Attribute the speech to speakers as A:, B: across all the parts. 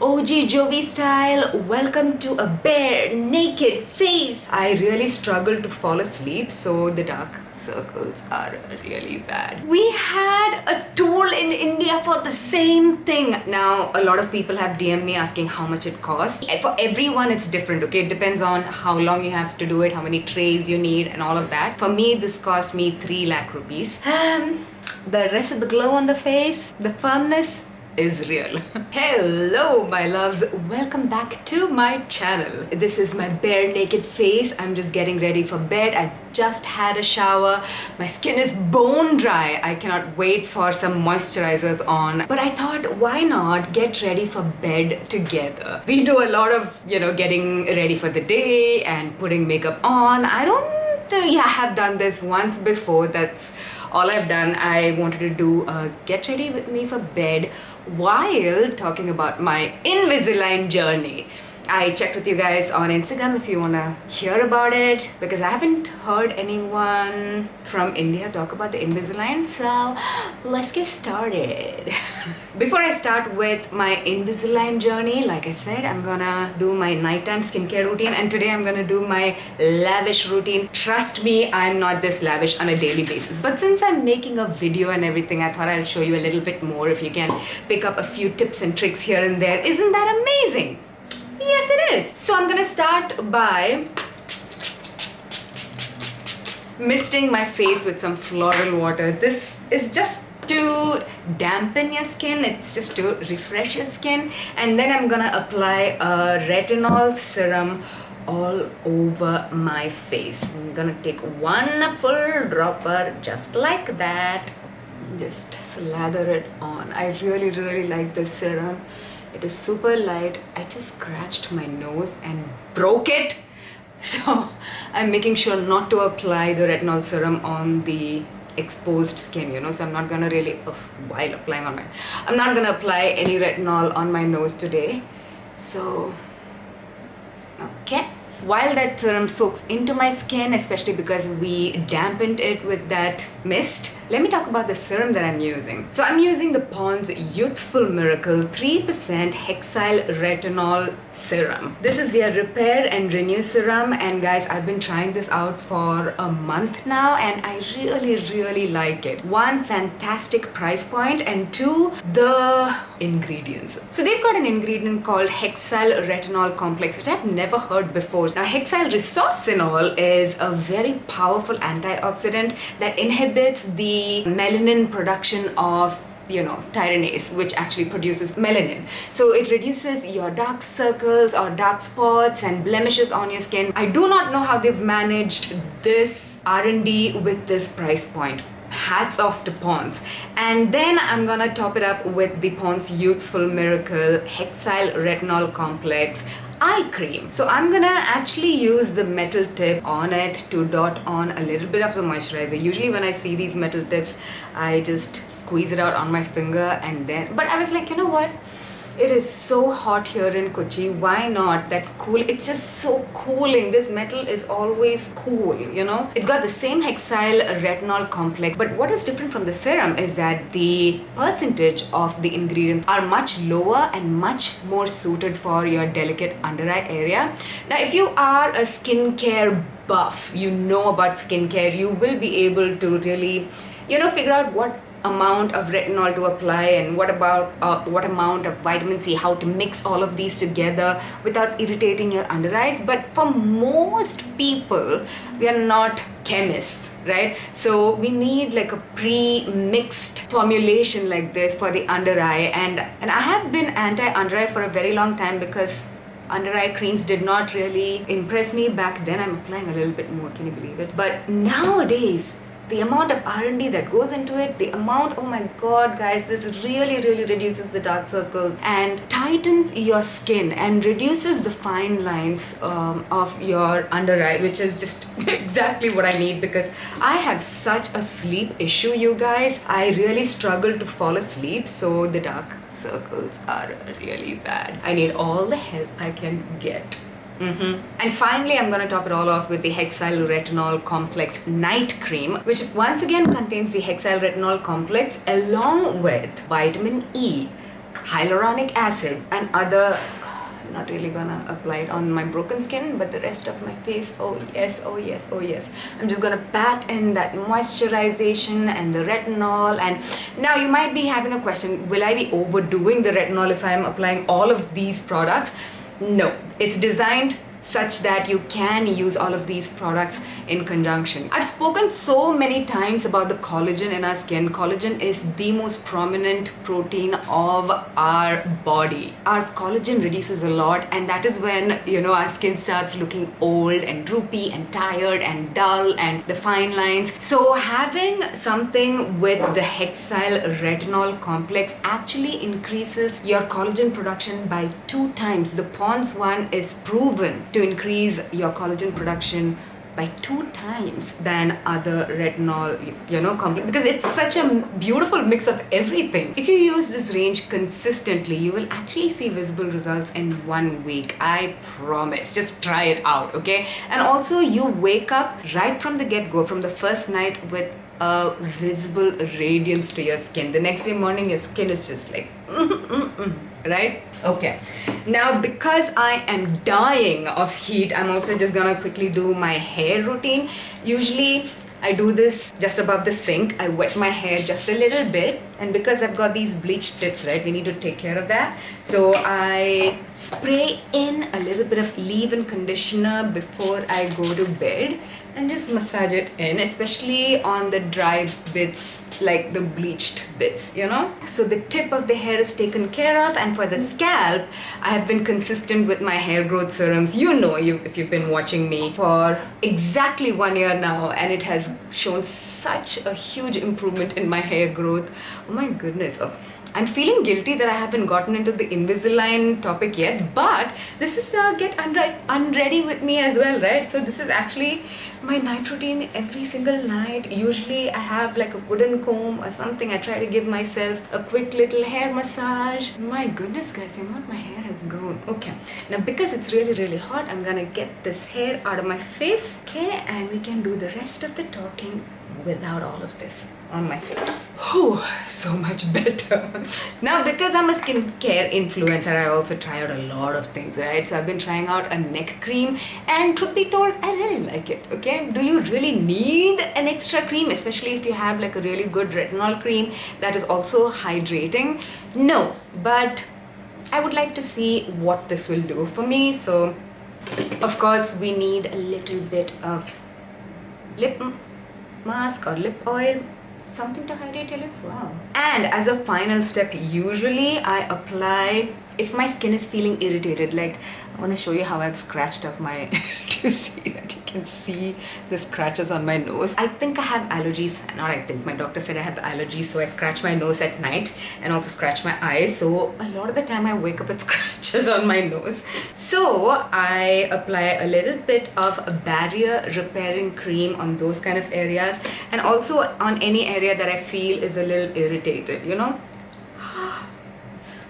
A: OG Jovi style, welcome to a bare naked face. I really struggle to fall asleep, so the dark circles are really bad. We had a tour in India for the same thing. Now, a lot of people have DM'd me asking how much it costs. For everyone, it's different, okay? It depends on how long you have to do it, how many trays you need, and all of that. For me, this cost me 3 lakh rupees. The rest of the glow on the face, the firmness, is real. Hello my loves, welcome back to my channel. This is my bare naked face. I'm just getting ready for bed. I just had a shower. My skin is bone dry. I cannot wait for some moisturizers on, but I thought, why not get ready for bed together? We do a lot of, getting ready for the day and putting makeup on. I don't think I have done this once before. That's all I've done. I wanted to do a get ready with me for bed while talking about my Invisalign journey. I checked with you guys on Instagram if you want to hear about it, because I haven't heard anyone from India talk about the Invisalign, so let's get started. Before I start with my Invisalign journey, like I said, I'm gonna do my nighttime skincare routine, and today I'm gonna do my lavish routine. Trust me, I'm not this lavish on a daily basis, but since I'm making a video and everything, I thought I'll show you a little bit more if you can pick up a few tips and tricks here and there. Isn't that amazing? Yes, it is. So I'm gonna start by misting my face with some floral water. This is just to dampen your skin. It's just to refresh your skin. And then I'm gonna apply a retinol serum all over my face. I'm gonna take one full dropper just like that. Just slather it on. I really like this serum. It is super light. I just scratched my nose and broke it. So I'm making sure not to apply the retinol serum on the exposed skin, so I'm not gonna really, while applying on I'm not gonna apply any retinol on my nose today. So, okay. While that serum soaks into my skin, especially because we dampened it with that mist, let me talk about the serum that I'm using. So I'm using the Pond's Youthful Miracle 3% Hexyl Retinol Serum. This is their Repair and Renew Serum, and guys, I've been trying this out for a month now and I really like it. One, fantastic price point, and two, the ingredients. So they've got an ingredient called Hexyl Retinol Complex, which I've never heard before. Now, Hexyl resorcinol is a very powerful antioxidant that inhibits the melanin production of tyrannase, which actually produces melanin. So it reduces your dark circles or dark spots and blemishes on your skin. I do not know how they've managed this R&D with this price point. Hats off to Pond's. And then I'm gonna top it up with the Pond's Youthful Miracle Hexyl Retinol Complex eye cream. So I'm gonna actually use the metal tip on it to dot on a little bit of the moisturizer. Usually when I see these metal tips, I just squeeze it out on my finger and then, but I was like, you know what? It is so hot here in Kochi. Why not that cool? It's just so cooling. This metal is always cool, It's got the same Hexyl Retinol complex, but what is different from the serum is that the percentage of the ingredients are much lower and much more suited for your delicate under eye area. Now, if you are a skincare buff, about skincare, you will be able to really, figure out what amount of retinol to apply and what amount of vitamin C, how to mix all of these together without irritating your under eyes. But for most people, we are not chemists, right? So we need like a pre-mixed formulation like this for the under eye, and I have been anti-under eye for a very long time because under eye creams did not really impress me back then. I'm applying a little bit more, can you believe it? But nowadays, the amount of R&D that goes into it, the amount, oh my god guys, this really reduces the dark circles and tightens your skin and reduces the fine lines of your under eye, which is just exactly what I need, because I have such a sleep issue, you guys. I really struggle to fall asleep, so the dark circles are really bad. I need all the help I can get. And finally, I'm going to top it all off with the Hexyl Retinol Complex Night Cream, which once again contains the Hexyl Retinol Complex along with vitamin E hyaluronic acid and other. I'm not really gonna apply it on my broken skin, but the rest of my face, oh yes, oh yes, oh yes. I'm just gonna pat in that moisturization and the retinol. And now you might be having a question, will I be overdoing the retinol if I'm applying all of these products? No, it's designed such that you can use all of these products in conjunction. I've spoken so many times about the collagen in our skin. Collagen is the most prominent protein of our body. Our collagen reduces a lot, and that is when, you know, our skin starts looking old and droopy and tired and dull and the fine lines. So having something with the Hexyl retinol complex actually increases your collagen production by 2 times. The Pond's one is proven to increase your collagen production by 2 times than other retinol, you know, complex, because it's such a beautiful mix of everything. If you use this range consistently, you will actually see visible results in 1 week. I promise. Just try it out, okay? And also, you wake up right from the get-go, from the first night, with a visible radiance to your skin. The next day morning, your skin is just like right? Okay, now because I am dying of heat, I'm also just gonna quickly do my hair routine. Usually I do this just above the sink. I wet my hair just a little bit, and because I've got these bleached tips, right, we need to take care of that. So I spray in a little bit of leave-in conditioner before I go to bed and just massage it in, especially on the dry bits, like the bleached bits, you know. So the tip of the hair is taken care of, and for the scalp, I have been consistent with my hair growth serums. You know, if you've been watching me for exactly 1 year now, and it has shown such a huge improvement in my hair growth. Oh my goodness. Oh, I'm feeling guilty that I haven't gotten into the Invisalign topic yet, but this is get unready with me as well, right? So this is actually my night routine every single night. Usually I have like a wooden comb or something. I try to give myself a quick little hair massage. My goodness, guys, you know what? My hair has grown. Okay, now because it's really hot, I'm gonna get this hair out of my face, okay? And we can do the rest of the talking without all of this on my face. Whew, so much better. Now, because I'm a skincare influencer, I also try out a lot of things, right? So I've been trying out a neck cream, and truth be told, I really like it, okay? Do you really need an extra cream, especially if you have like a really good retinol cream that is also hydrating? No, but I would like to see what this will do for me. So, of course, we need a little bit of lip mask or lip oil, something to hydrate your lips. Wow. And as a final step, usually I apply, if my skin is feeling irritated, like I want to show you how I've scratched up my do you see that? You can see the scratches on my nose. I think I have allergies. Not I think, my doctor said I have allergies, so I scratch my nose at night and also scratch my eyes. So a lot of the time I wake up with scratches on my nose. So I apply a little bit of a barrier repairing cream on those kind of areas, and also on any area that I feel is a little irritated, you know.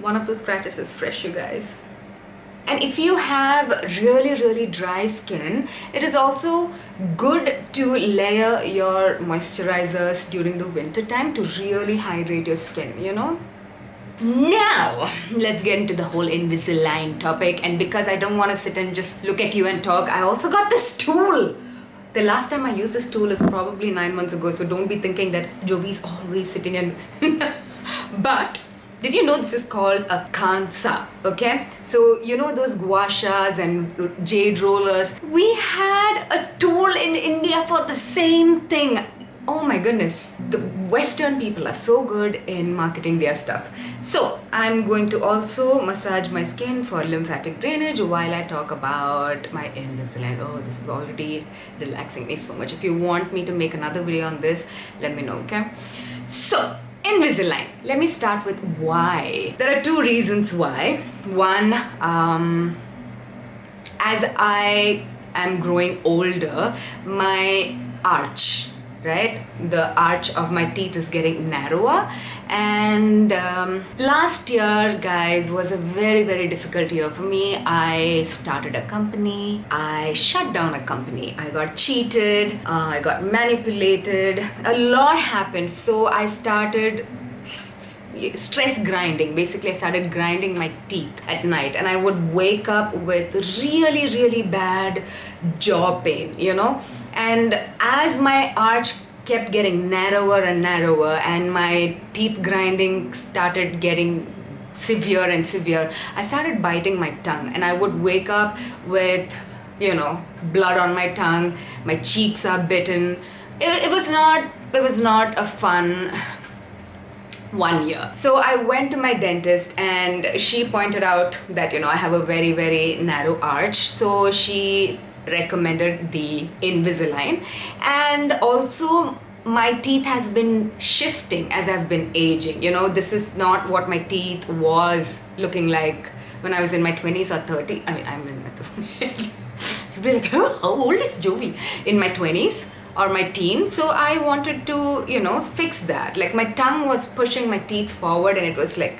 A: One of those scratches is fresh, you guys. And if you have really dry skin, it is also good to layer your moisturizers during the winter time to really hydrate your skin, you know. Now, let's get into the whole Invisalign topic. And because I don't want to sit and just look at you and talk, I also got this tool. The last time I used this tool is probably 9 months ago, so don't be thinking that Jovi's always sitting and but did you know this is called a kansa, okay? So, you know those gua shas and jade rollers? We had a tool in India for the same thing. Oh my goodness. The Western people are so good in marketing their stuff. So, I'm going to also massage my skin for lymphatic drainage while I talk about my Invisalign. Oh, this is already relaxing me so much. If you want me to make another video on this, let me know, okay? So, Invisalign. Let me start with why. There are 2 reasons why. One, as I am growing older, my arch, right, the arch of my teeth is getting narrower, and last year, guys, was a very difficult year for me. I started a company, I shut down a company, I got cheated, I got manipulated, a lot happened. So I started stress grinding. Basically, I started grinding my teeth at night, and I would wake up with really, really bad jaw pain, you know. And as my arch kept getting narrower and narrower, and my teeth grinding started getting severe and severe, I started biting my tongue, and I would wake up with, you know, blood on my tongue. My cheeks are bitten. It was not a fun 1 year. So I went to my dentist, and she pointed out that, you know, I have a very, very narrow arch. So she recommended the Invisalign, and also my teeth has been shifting as I've been aging. You know, this is not what my teeth was looking like when I was in my 20s or 30s. I mean, I'm in my you'd be like, oh, how old is Jovi? In my 20s or my teens. So I wanted to, you know, fix that. Like, my tongue was pushing my teeth forward, and it was like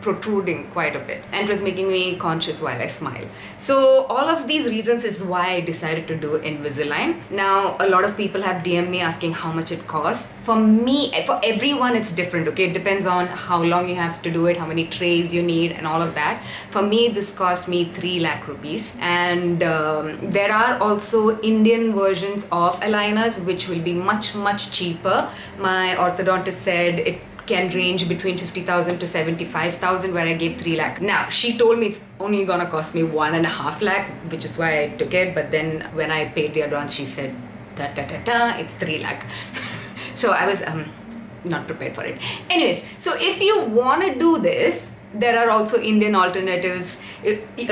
A: protruding quite a bit, and it was making me conscious while I smile. So all of these reasons is why I decided to do Invisalign. Now, a lot of people have DM'd me asking how much it costs. For me, for everyone, it's different, okay? It depends on how long you have to do it, how many trays you need, and all of that. For me, this cost me 3 lakh rupees. And there are also Indian versions of aligners, which will be much, much cheaper. My orthodontist said it can range between 50,000 to 75,000, where I gave 3 lakh. Now, she told me it's only gonna cost me 1.5 lakh, which is why I took it. But then when I paid the advance, she said, it's 3 lakh. So I was not prepared for it. Anyways, so if you want to do this, there are also Indian alternatives.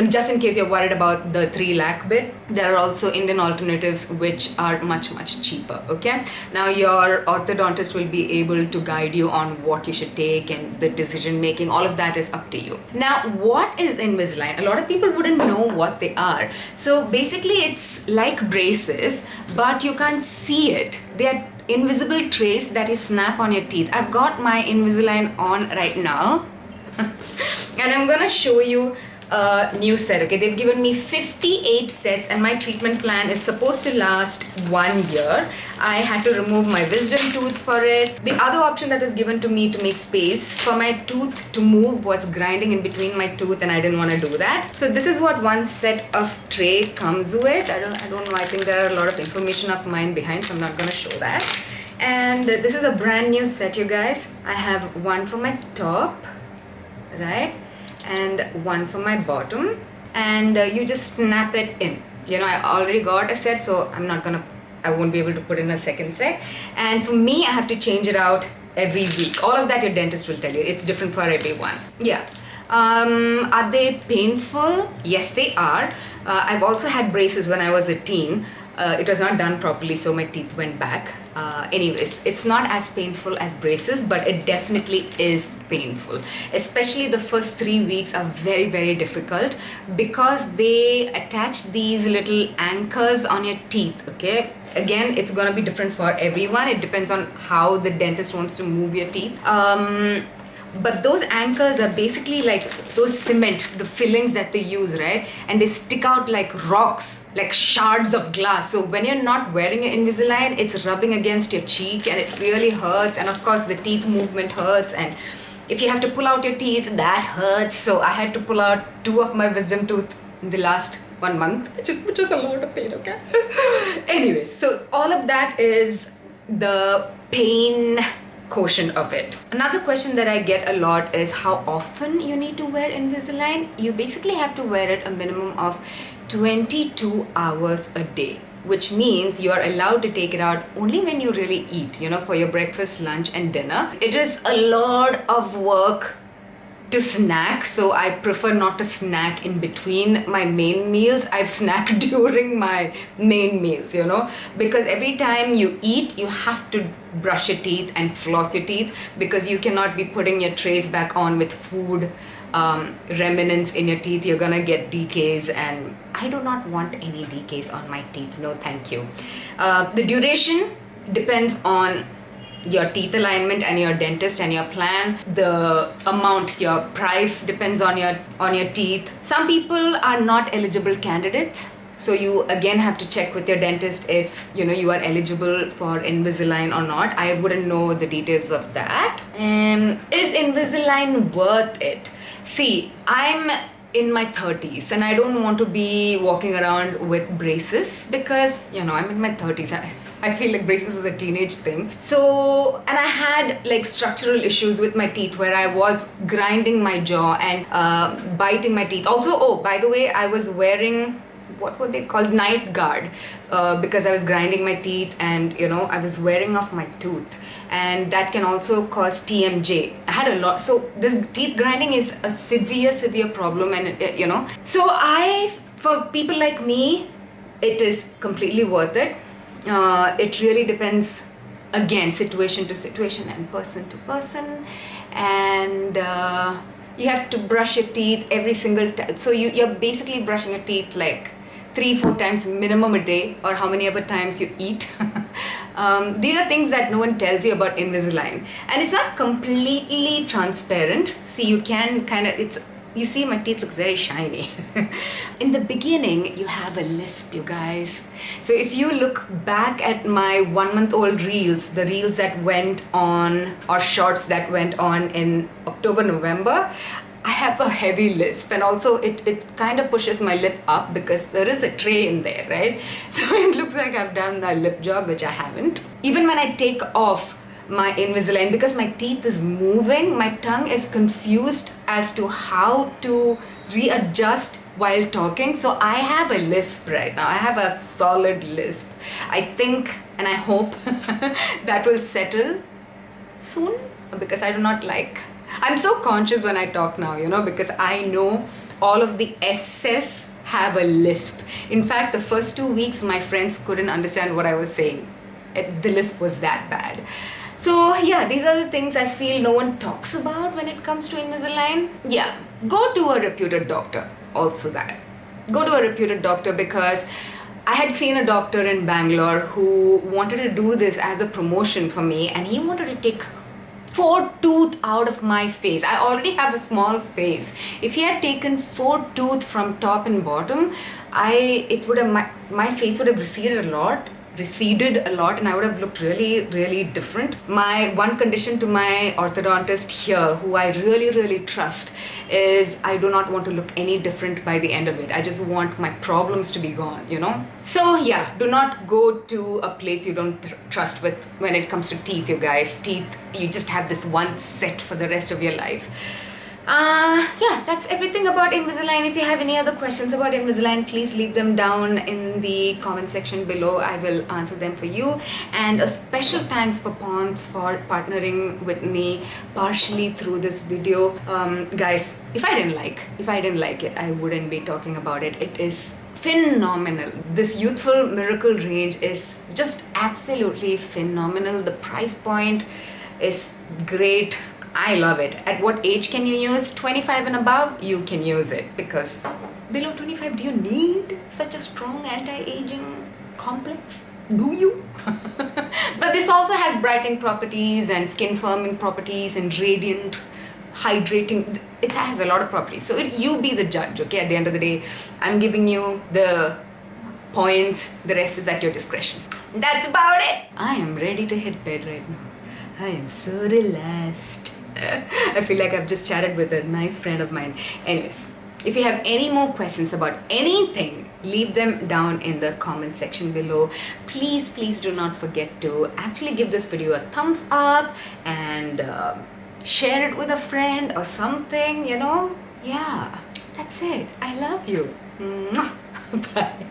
A: Just in case you're worried about the 3 lakh bit, there are also Indian alternatives which are much, much cheaper, okay? Now, your orthodontist will be able to guide you on what you should take, and the decision making, all of that is up to you. Now, what is Invisalign? A lot of people wouldn't know what they are. So basically, it's like braces, but you can't see it. They are invisible trays that you snap on your teeth. I've got my Invisalign on right now. And I'm gonna show you a new set, okay? They've given me 58 sets, and my treatment plan is supposed to last 1 year. I had to remove my wisdom tooth for it. The other option that was given to me to make space for my tooth to move was grinding in between my tooth, and I didn't want to do that. So this is what one set of tray comes with. I don't know, I think there are a lot of information of mine behind, so I'm not gonna show that. And this is a brand new set, you guys. I have one for my top, right, and one for my bottom, and you just snap it in. You know, I already got a set, so I won't be able to put in a second set. And for me, I have to change it out every week. All of that your dentist will tell you. It's different for everyone. Yeah. Are they painful? Yes, they are. I've also had braces when I was a teen. It was not done properly, so my teeth went back. Anyways, it's not as painful as braces, but it definitely is painful. Especially the first 3 weeks are very, very difficult, because they attach these little anchors on your teeth, okay? Again, it's gonna be different for everyone. It depends on how the dentist wants to move your teeth. But those anchors are basically like those cement, the fillings that they use, right? And they stick out like rocks, like shards of glass. So when you're not wearing your Invisalign, it's rubbing against your cheek, and it really hurts. And of course, the teeth movement hurts. And if you have to pull out your teeth, that hurts. So I had to pull out 2 of my wisdom tooth in the last 1 month, which is a lot of pain, okay? Anyways, so all of that is the pain quotient of it. Another question that I get a lot is how often you need to wear Invisalign. You basically have to wear it a minimum of 22 hours a day, which means you are allowed to take it out only when you really eat, you know, for your breakfast, lunch, and dinner. It is a lot of work to snack, so I prefer not to snack in between my main meals. I snack during my main meals, you know, because every time you eat, you have to brush your teeth and floss your teeth, because you cannot be putting your trays back on with food remnants in your teeth. You're gonna get decays, and I do not want any decays on my teeth. No, thank you. The duration depends on your teeth alignment and your dentist and your plan. The amount, your price depends on your teeth. Some people are not eligible candidates. So you again have to check with your dentist if you are eligible for Invisalign or not. I wouldn't know the details of that. Is Invisalign worth it? See, I'm in my 30s and I don't want to be walking around with braces because I'm in my 30s. I feel like braces is a teenage thing. So, and I had like structural issues with my teeth where I was grinding my jaw and biting my teeth. Also, oh, by the way, I was wearing, what were they called? Night guard, because I was grinding my teeth and I was wearing off my tooth, and that can also cause TMJ. I had a lot. So this teeth grinding is a severe problem, and so for people like me, it is completely worth it. It really depends, again, situation to situation and person to person, and you have to brush your teeth every single time. So you're basically brushing your teeth like 3-4 times minimum a day, or how many other times you eat. These are things that no one tells you about Invisalign, and it's not completely transparent. See, you can kind of, you see my teeth look very shiny. In the beginning, you have a lisp, you guys. So if you look back at my 1-month-old reels, the reels that went on, or shorts that went on in October, November, I have a heavy lisp, and also it kind of pushes my lip up because there is a tray in there, right? So it looks like I've done a lip job, which I haven't. Even when I take off my Invisalign, because my teeth is moving, my tongue is confused as to how to readjust while talking. So I have a lisp right now. I have a solid lisp. I think and I hope that will settle soon, because I do not like, I'm so conscious when I talk now, because I know all of the S's have a lisp. In fact, the first 2 weeks my friends couldn't understand what I was saying. The lisp was that bad. So yeah, these are the things I feel no one talks about when it comes to Invisalign. Yeah, go to a reputed doctor. Also that. Go to a reputed doctor, because I had seen a doctor in Bangalore who wanted to do this as a promotion for me, and he wanted to take 4 teeth out of my face. I already have a small face. If he had taken 4 teeth from top and bottom, my face would have receded a lot, and I would have looked really different. My one condition to my orthodontist here, who I really trust, is I do not want to look any different by the end of it. I just want my problems to be gone, So yeah, do not go to a place you don't trust with when it comes to teeth, you guys. Teeth, you just have this one set for the rest of your life. Yeah, that's everything about Invisalign. If you have any other questions about Invisalign, please leave them down in the comment section below. I will answer them for you. And a special thanks for Pons for partnering with me partially through this video. Guys, if I didn't like it, I wouldn't be talking about it. It is phenomenal. This Youthful Miracle range is just absolutely phenomenal. The price point is great. I love it. At what age can you use? 25 and above, you can use it, because below 25, do you need such a strong anti-aging complex? Do you? But this also has brightening properties and skin firming properties and radiant, hydrating. It has a lot of properties. So you be the judge, okay? At the end of the day, I'm giving you the points. The rest is at your discretion. That's about it. I am ready to hit bed right now. I am so relaxed. I feel like I've just chatted with a nice friend of mine. Anyways, if you have any more questions about anything, leave them down in the comment section below. Please do not forget to actually give this video a thumbs up and share it with a friend or something, Yeah, that's it. I love you. Mwah. Bye.